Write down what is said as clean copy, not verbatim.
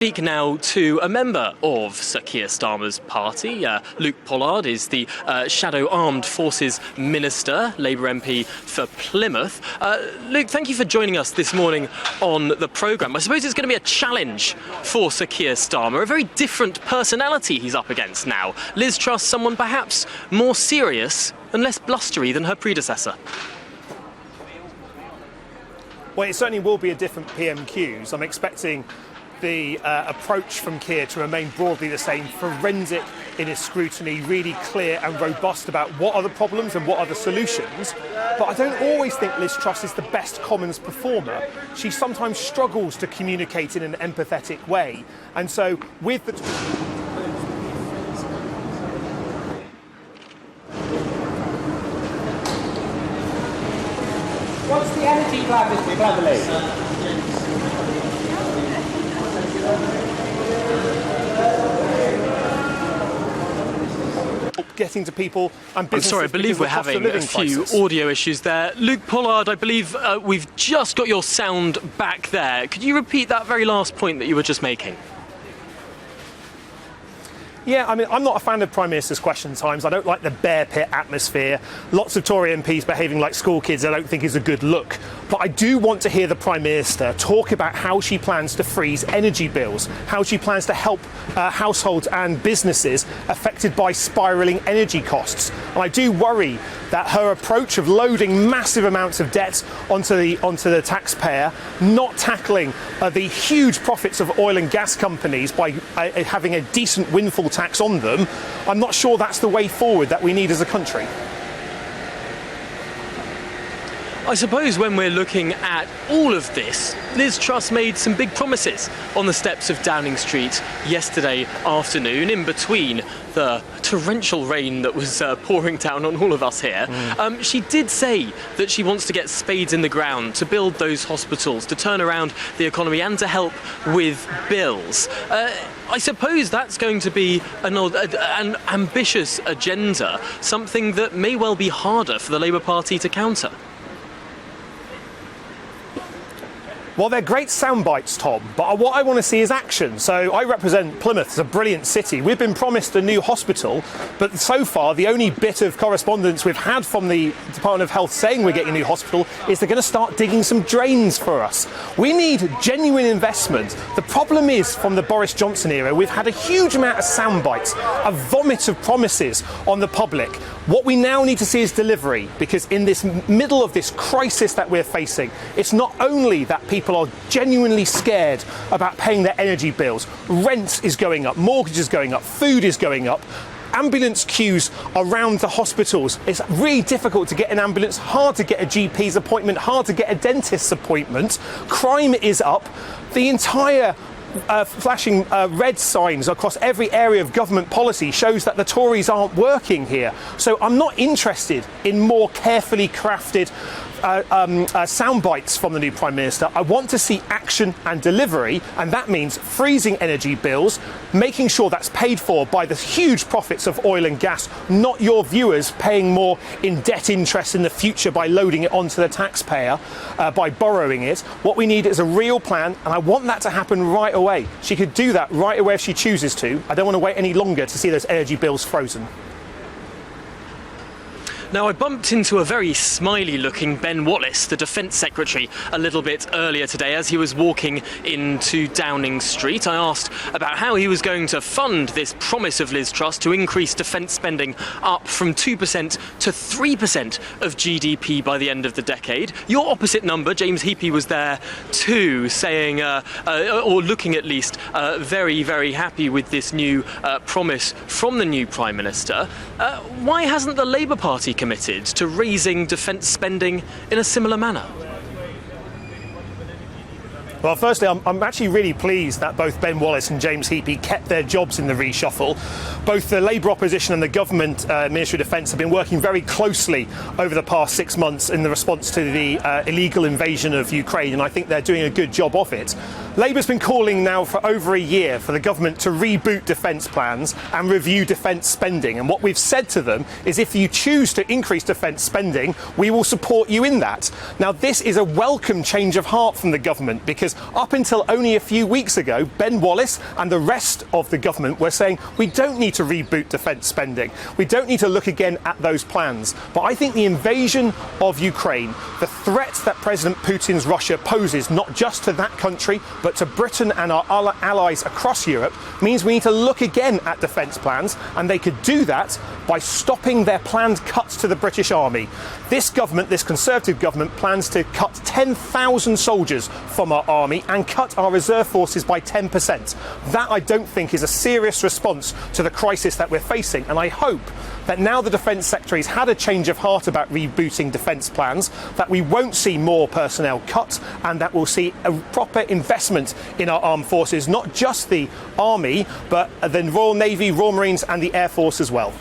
Speak now to a member of Sir Keir Starmer's party. Luke Pollard is the Shadow Armed Forces Minister, Labour MP for Plymouth. Luke, thank you for joining us this morning on the programme. I suppose it's going to be a challenge for Sir Keir Starmer, a very different personality he's up against now. Liz Truss, someone perhaps more serious and less blustery than her predecessor. Well, it certainly will be a different PMQs. I'm expecting the approach from Keir to remain broadly the same, forensic in his scrutiny, really clear and robust about what are the problems and what are the solutions. But I don't always think Liz Truss is the best Commons performer. She sometimes struggles to communicate in an empathetic way. And so with the... What's the energy plan, Mr. Cleverly? Getting to people and businesses. I'm sorry, I believe we're having a few audio issues there. Luke Pollard, I believe we've just got your sound back there. Could you repeat that very last point that you were just making? Yeah, I mean, I'm not a fan of Prime Minister's question times. I don't like the bear pit atmosphere. Lots of Tory MPs behaving like school kids I don't think is a good look. But I do want to hear the Prime Minister talk about how she plans to freeze energy bills, how she plans to help households and businesses affected by spiralling energy costs. And I do worry that her approach of loading massive amounts of debt onto the taxpayer, not tackling the huge profits of oil and gas companies by having a decent windfall tax on them, I'm not sure that's the way forward that we need as a country. I suppose when we're looking at all of this, Liz Truss made some big promises on the steps of Downing Street yesterday afternoon, in between the torrential rain that was pouring down on all of us here. She did say that she wants to get spades in the ground to build those hospitals, to turn around the economy and to help with bills. I suppose that's going to be an ambitious agenda, something that may well be harder for the Labour Party to counter. Well, they're great sound bites, Tom, but what I want to see is action. So I represent Plymouth. It's a brilliant city. We've been promised a new hospital, but so far the only bit of correspondence we've had from the Department of Health saying we're getting a new hospital is they're going to start digging some drains for us. We need genuine investment. The problem is, from the Boris Johnson era, we've had a huge amount of sound bites, a vomit of promises on the public. What we now need to see is delivery, because in this middle of this crisis that we're facing, it's not only that people are genuinely scared about paying their energy bills. Rent is going up, mortgage is going up, food is going up. Ambulance queues around the hospitals. It's really difficult to get an ambulance, hard to get a GP's appointment, hard to get a dentist's appointment. Crime is up. The entire flashing red signs across every area of government policy shows that the Tories aren't working here. So I'm not interested in more carefully crafted sound bites from the new Prime Minister. I want to see action and delivery, and that means freezing energy bills, making sure that's paid for by the huge profits of oil and gas, not your viewers paying more in debt interest in the future by loading it onto the taxpayer, by borrowing it. What we need is a real plan, and I want that to happen right away. She could do that right away if she chooses to. I don't want to wait any longer to see those energy bills frozen. Now, I bumped into a very smiley-looking Ben Wallace, the Defence Secretary, a little bit earlier today as he was walking into Downing Street. I asked about how he was going to fund this promise of Liz Truss to increase defence spending up from 2% to 3% of GDP by the end of the decade. Your opposite number, James Heappey, was there too, saying, or looking at least, very, very happy with this new promise from the new Prime Minister. Why hasn't the Labour Party committed to raising defence spending in a similar manner? Well, firstly, I'm actually really pleased that both Ben Wallace and James Heappey kept their jobs in the reshuffle. Both the Labour opposition and the government Ministry of Defence have been working very closely over the past 6 months in the response to the illegal invasion of Ukraine, and I think they're doing a good job of it. Labour's been calling now for over a year for the government to reboot defence plans and review defence spending. And what we've said to them is, if you choose to increase defence spending, we will support you in that. Now, this is a welcome change of heart from the government, because because up until only a few weeks ago, Ben Wallace and the rest of the government were saying we don't need to reboot defence spending. We don't need to look again at those plans. But I think the invasion of Ukraine, the threat that President Putin's Russia poses not just to that country, but to Britain and our allies across Europe, means we need to look again at defence plans, and they could do that by stopping their planned cuts to the British Army. This government, this Conservative government, plans to cut 10,000 soldiers from our army and cut our reserve forces by 10%. That, I don't think, is a serious response to the crisis that we're facing, and I hope that now the Defence Secretary's had a change of heart about rebooting defence plans, that we won't see more personnel cut, and that we'll see a proper investment in our armed forces, not just the Army, but the Royal Navy, Royal Marines and the Air Force as well.